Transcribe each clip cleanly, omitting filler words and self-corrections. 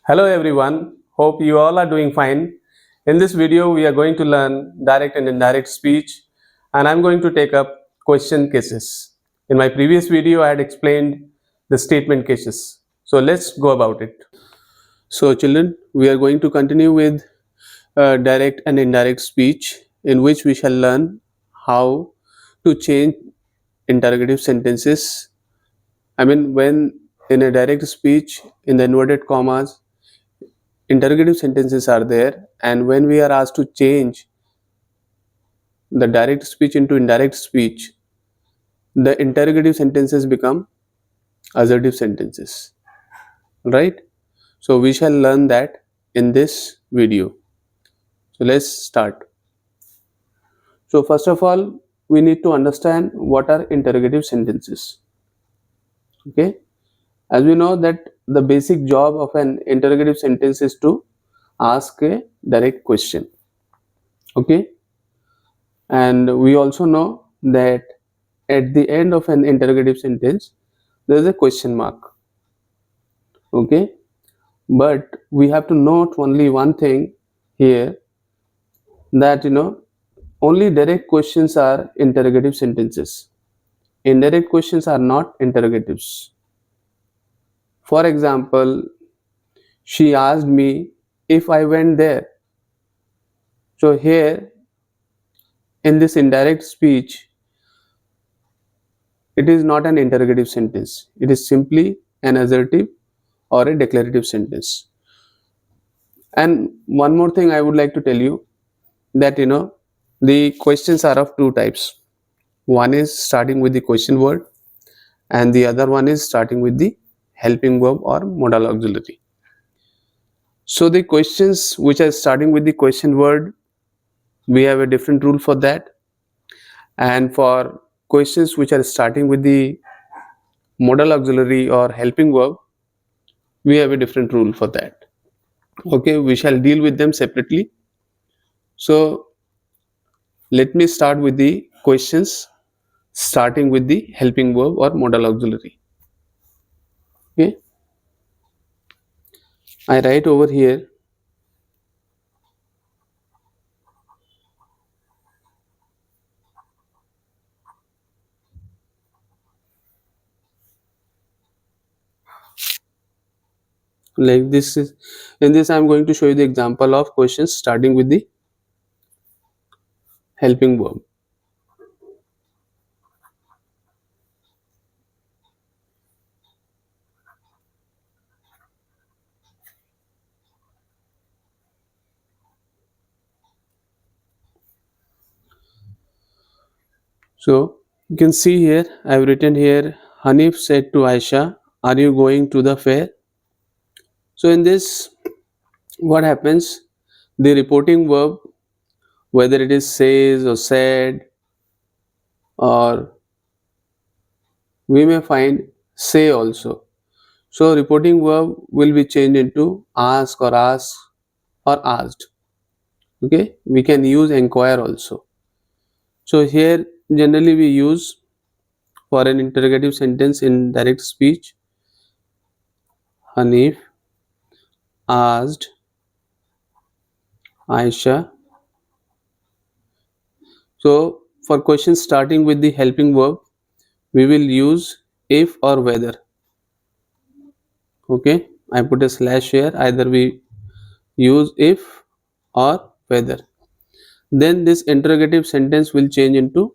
Hello everyone, hope you all are doing fine. In this video, we are going to learn direct and indirect speech, and I'm going to take up question cases. In my previous video, I had explained the statement cases. So let's go about it. So children, we are going to continue with direct and indirect speech, in which we shall learn how to change interrogative sentences. When in a direct speech, in the inverted commas, interrogative sentences are there, and when we are asked to change the direct speech into indirect speech, the interrogative sentences become assertive sentences, right? So we shall learn that in this video. So let's start. So first of all, we need to understand what are interrogative sentences. Okay, as we know that the basic job of an interrogative sentence is to ask a direct question. Okay, and we also know that at the end of an interrogative sentence there is a question mark. Okay, but we have to note only one thing here, that only direct questions are interrogative sentences. Indirect questions are not interrogatives. For example, she asked me if I went there. So here in this indirect speech, it is not an interrogative sentence, it is simply an assertive or a declarative sentence. And one more thing I would like to tell you, that the questions are of two types. One is starting with the question word, and the other one is starting with the helping verb or modal auxiliary. So the questions which are starting with the question word, we have a different rule for that, and for questions which are starting with the modal auxiliary or helping verb, we have a different rule for that. Okay, we shall deal with them separately. So let me start with the questions starting with the helping verb or modal auxiliary. Okay, I write over here, like this is, in this I am going to show you the example of questions starting with the helping verb. So you can see here I have written here, Hanif said to Aisha, are you going to the fair? So in this, what happens, the reporting verb, whether it is says or said, or we may find say also. So reporting verb will be changed into ask or ask or asked. Okay, we can use inquire also. So here generally we use, for an interrogative sentence in direct speech, Hanif asked Aisha. So for questions starting with the helping verb, we will use if or whether. Okay, I put a slash here, either we use if or whether. Then this interrogative sentence will change into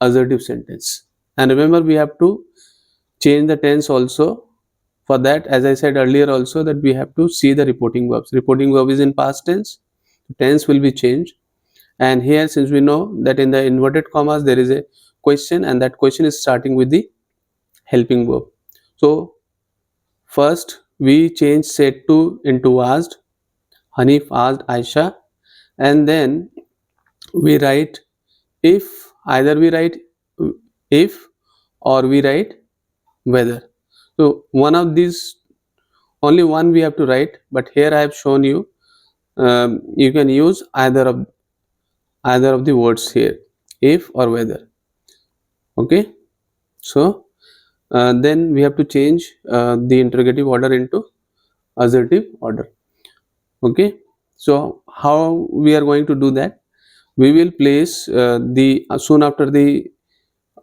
assertive sentence. And remember, we have to change the tense also. For that, as I said earlier also, that we have to see the reporting verbs. Reporting verb is in past tense, tense will be changed. And here, since we know that in the inverted commas there is a question, and that question is starting with the helping verb. So first we change said to into asked. Hanif asked Aisha, and then we write if, either we write if or we write whether. So one of these, only one we have to write, but here I have shown you, you can use either of the words here, if or whether. Okay, so then we have to change the interrogative order into assertive order. Okay, so how we are going to do that? We will place the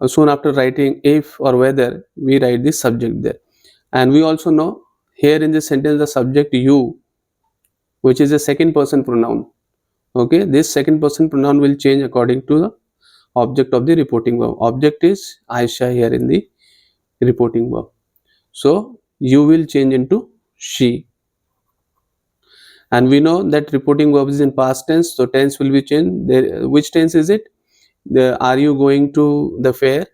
soon after writing if or whether, we write the subject there. And we also know here in this sentence the subject you, which is a second person pronoun. Okay, this second person pronoun will change according to the object of the reporting verb. Object is Aisha here in the reporting verb, so you will change into she. And we know that reporting verb is in past tense, so tense will be changed there. Which tense is it? Are you going to the fair?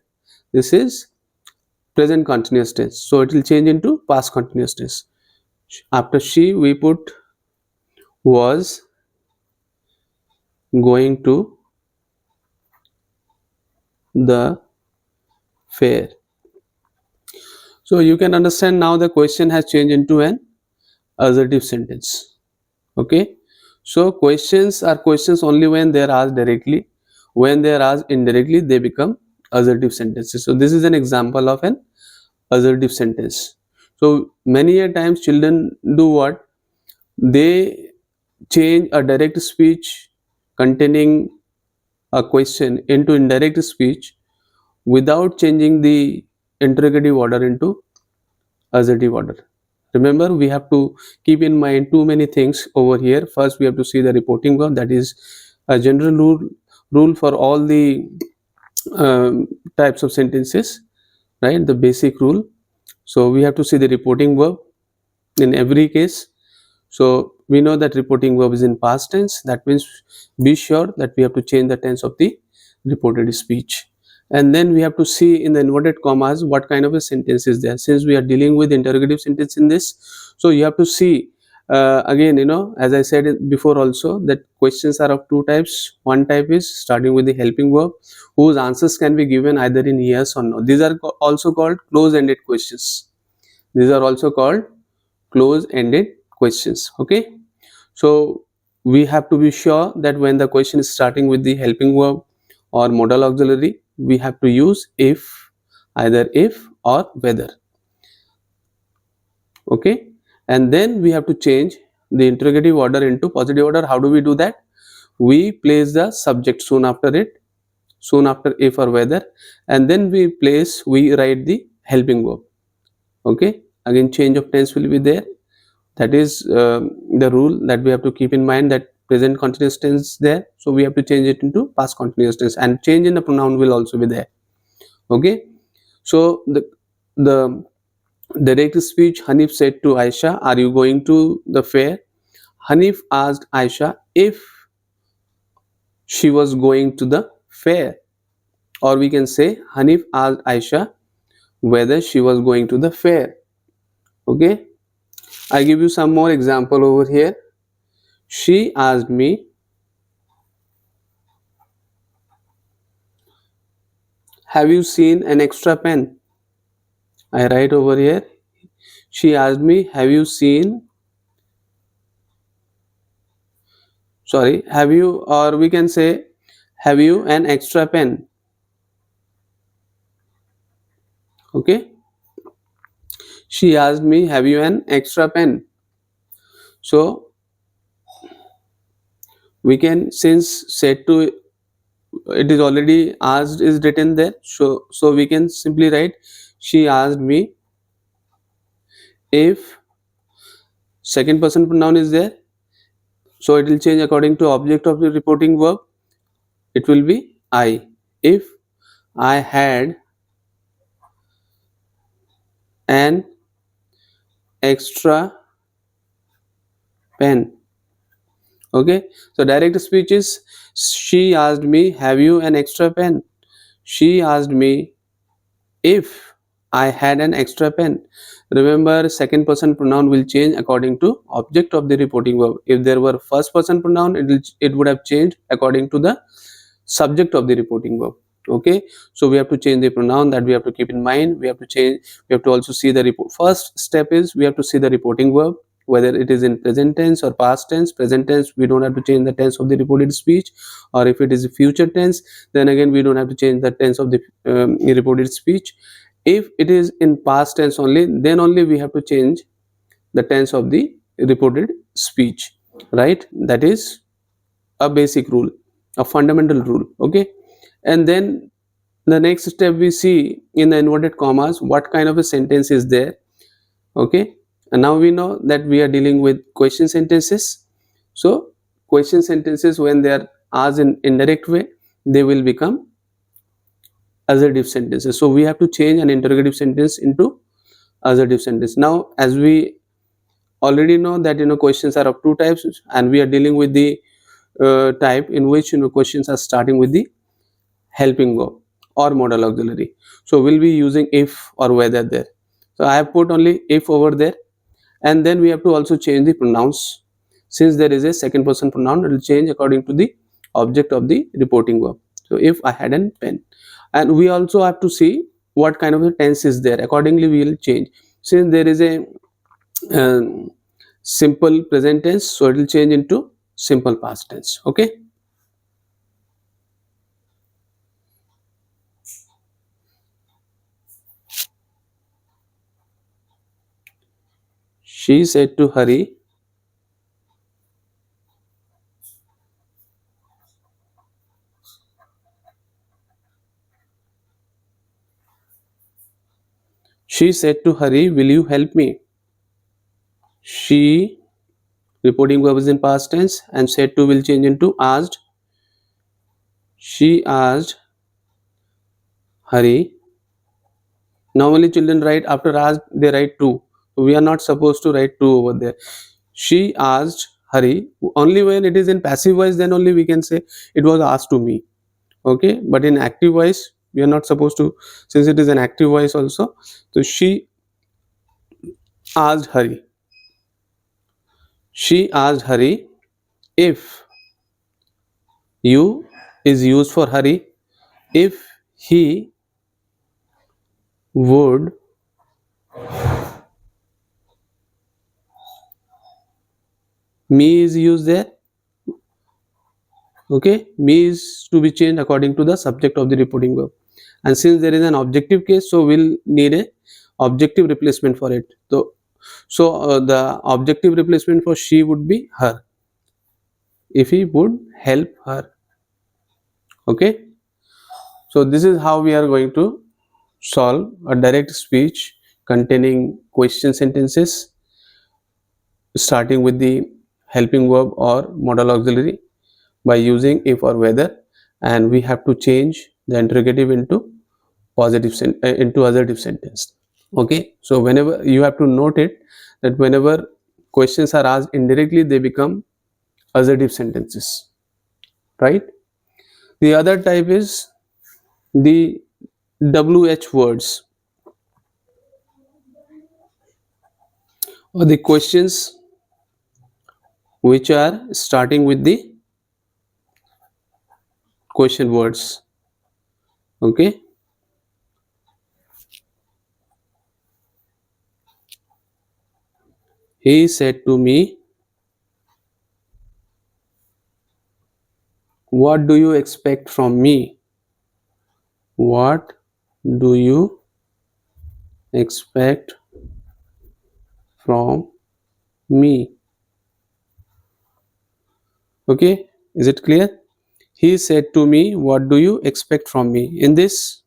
This is present continuous tense, so it will change into past continuous tense. After she we put was going to the fair. So you can understand now the question has changed into an assertive sentence. Okay, so questions are questions only when they are asked directly. When they are asked indirectly, they become assertive sentences. So this is an example of an assertive sentence. So many a times children do what? They change a direct speech containing a question into indirect speech without changing the interrogative order into assertive order. Remember, we have to keep in mind too many things over here. First, we have to see the reporting verb, that is a general rule for all the types of sentences, right? The basic rule. So we have to see the reporting verb in every case. So we know that reporting verb is in past tense. That means be sure that we have to change the tense of the reported speech. And then we have to see in the inverted commas what kind of a sentence is there. Since we are dealing with interrogative sentence in this, so you have to see again, as I said before also, that questions are of two types. One type is starting with the helping verb, whose answers can be given either in yes or no. These are also called close-ended questions. These are also called close-ended questions. Okay, so we have to be sure that when the question is starting with the helping verb or modal auxiliary, we have to use if, either if or whether. Okay, and then we have to change the interrogative order into positive order. How do we do that? We place the subject soon after it, soon after if or whether, and then we write the helping verb. Okay, again change of tense will be there. That is the rule that we have to keep in mind, that present continuous tense there, so we have to change it into past continuous tense, and change in the pronoun will also be there. Okay, so the direct speech, Hanif said to Aisha, are you going to the fair? Hanif asked Aisha if she was going to the fair, or we can say Hanif asked Aisha whether she was going to the fair. Okay, I give you some more example over here. She asked me, have you seen an extra pen? I write over here. She asked me, have you have you, or we can say, have you an extra pen? Okay. She asked me, have you an extra pen? So we can, since said to, it is already asked is written there. So we can simply write, she asked me if second person pronoun is there. So it will change according to object of the reporting verb. It will be I. If I had an extra pen. Okay, so direct speech is, she asked me, have you an extra pen? She asked me if I had an extra pen. Remember, second person pronoun will change according to object of the reporting verb. If there were first person pronoun, it would have changed according to the subject of the reporting verb. Okay, so we have to change the pronoun, that we have to keep in mind. We have to also see the report. First step is we have to see the reporting verb, whether it is in present tense or past tense. Present tense, we don't have to change the tense of the reported speech, or if it is future tense, then again we don't have to change the tense of the reported speech. If it is in past tense only, then only we have to change the tense of the reported speech, right? That is a basic rule, a fundamental rule. Okay, and then the next step, we see in the inverted commas what kind of a sentence is there. Okay, and now we know that we are dealing with question sentences. So question sentences, when they are asked in indirect way, they will become assertive sentences. So we have to change an interrogative sentence into assertive sentence. Now, as we already know that questions are of two types, and we are dealing with the type in which questions are starting with the helping verb or modal auxiliary. So we'll be using if or whether there. So I have put only if over there, and then we have to also change the pronouns. Since there is a second person pronoun, it will change according to the object of the reporting verb. So if I had a pen, and we also have to see what kind of a tense is there. Accordingly, we will change. Since there is a simple present tense, so it will change into simple past tense. Okay. She said to Hari, she said to Hari, will you help me? She, reporting verb is in past tense, and said to will change into asked. She asked Hari. Normally children write after asked, they write to. We are not supposed to write to over there. She asked Hari. Only when it is in passive voice, then only we can say it was asked to me. Okay, but in active voice, we are not supposed to, since it is an active voice also. So she asked Hari. She asked Hari if you is used for Hari, if he would me is used there. Okay, me is to be changed according to the subject of the reporting verb, and since there is an objective case, so we'll need a objective replacement for it. So the objective replacement for she would be her, if he would help her. Okay, so this is how we are going to solve a direct speech containing question sentences starting with the helping verb or modal auxiliary by using if or whether, and we have to change the interrogative into into assertive sentence. Okay, so whenever you have to note it, that whenever questions are asked indirectly, they become assertive sentences, right? The other type is the WH words, or the questions which are starting with the question words. Okay, he said to me, what do you expect from me? What do you expect from me? Okay, is it clear? He said to me, what do you expect from me? In this,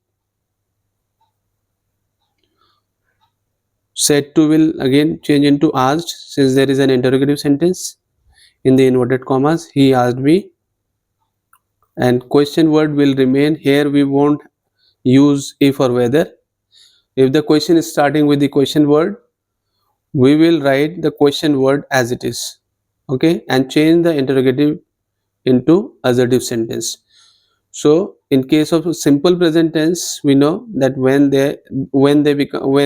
said to will again change into asked, since there is an interrogative sentence in the inverted commas. He asked me, and question word will remain. Here we won't use if or whether. If the question is starting with the question word, we will write the question word as it is. Okay, and change the interrogative into assertive sentence. So in case of simple present tense, we know that when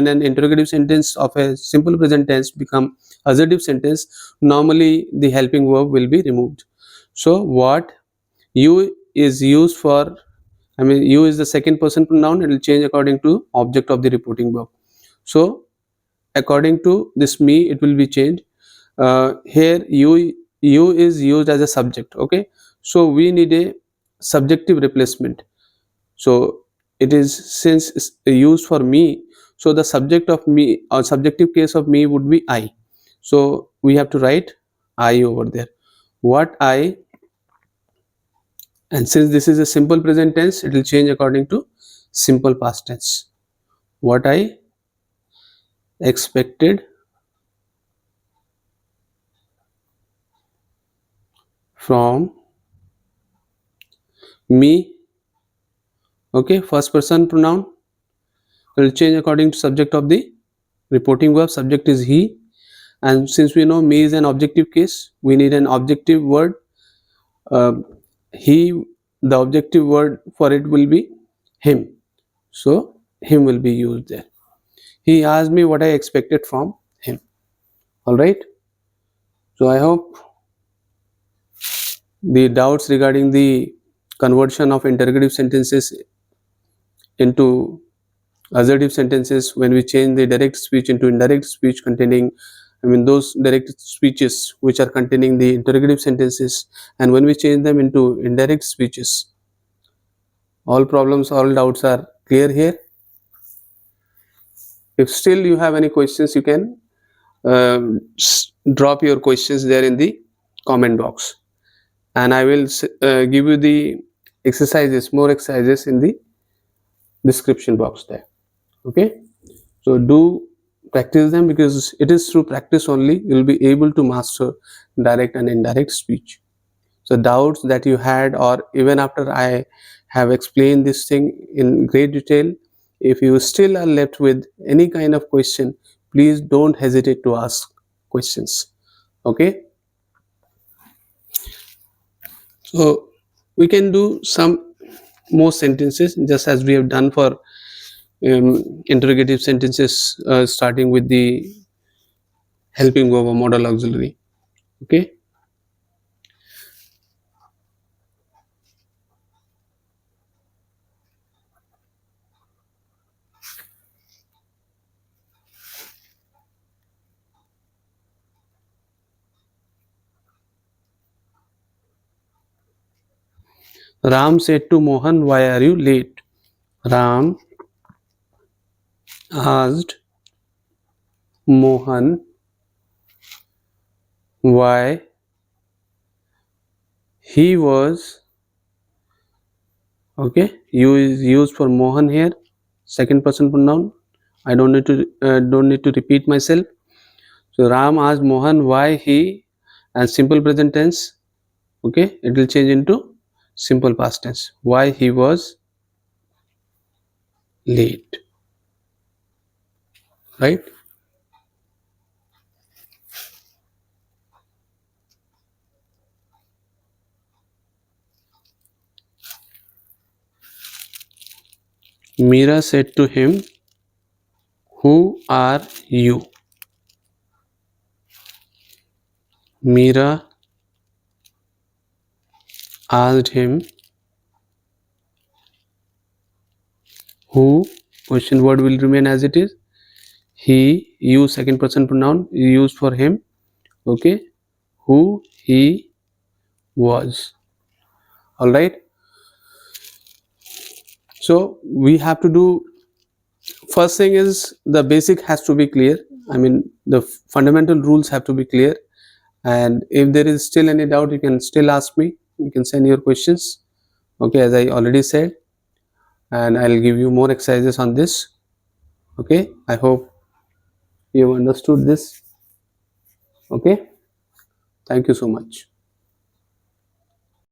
an interrogative sentence of a simple present tense become assertive sentence, normally the helping verb will be removed. So what you is used for, you is the second person pronoun, it will change according to object of the reporting verb. So according to this me, it will be changed. Here you is used as a subject. Okay, so we need a subjective replacement. So it is, since it's used for me, so the subject of me or subjective case of me would be I. So we have to write I over there. What I, and since this is a simple present tense, it will change according to simple past tense. What I expected from me. Okay, first person pronoun will change according to subject of the reporting verb. Subject is he, and since we know me is an objective case, we need an objective word. uh, he, the objective word for it will be him, so him will be used there. He asked me what I expected from him. All right, so I hope the doubts regarding the conversion of interrogative sentences into assertive sentences, when we change the direct speech into indirect speech containing, I mean those direct speeches which are containing the interrogative sentences, and when we change them into indirect speeches, all problems, all doubts are clear here. If still you have any questions, you can drop your questions there in the comment box, and I will give you the exercises, more exercises in the description box there. Okay, so do practice them, because it is through practice only you will be able to master direct and indirect speech. So doubts that you had, or even after I have explained this thing in great detail, if you still are left with any kind of question, please don't hesitate to ask questions. Okay, so we can do some more sentences just as we have done for interrogative sentences, starting with the helping verb or modal auxiliary. Okay, Ram said to Mohan, "Why are you late?" Ram asked Mohan why he was, okay, you is used for Mohan here, second person pronoun. I don't need to repeat myself. So Ram asked Mohan why he, and simple present tense. Okay, it will change into simple past tense. Why he was late, right? Meera said to him, "Who are you?" Meera asked him, "Who?" Question word will remain as it is. He, use second person pronoun used for him. Okay, who he was. All right, so we have to do, first thing is the basic has to be clear. I mean the fundamental rules have to be clear, and if there is still any doubt, you can still ask me, you can send your questions. Okay, as I already said, and I'll give you more exercises on this. Okay, I hope you understood this. Okay, thank you so much.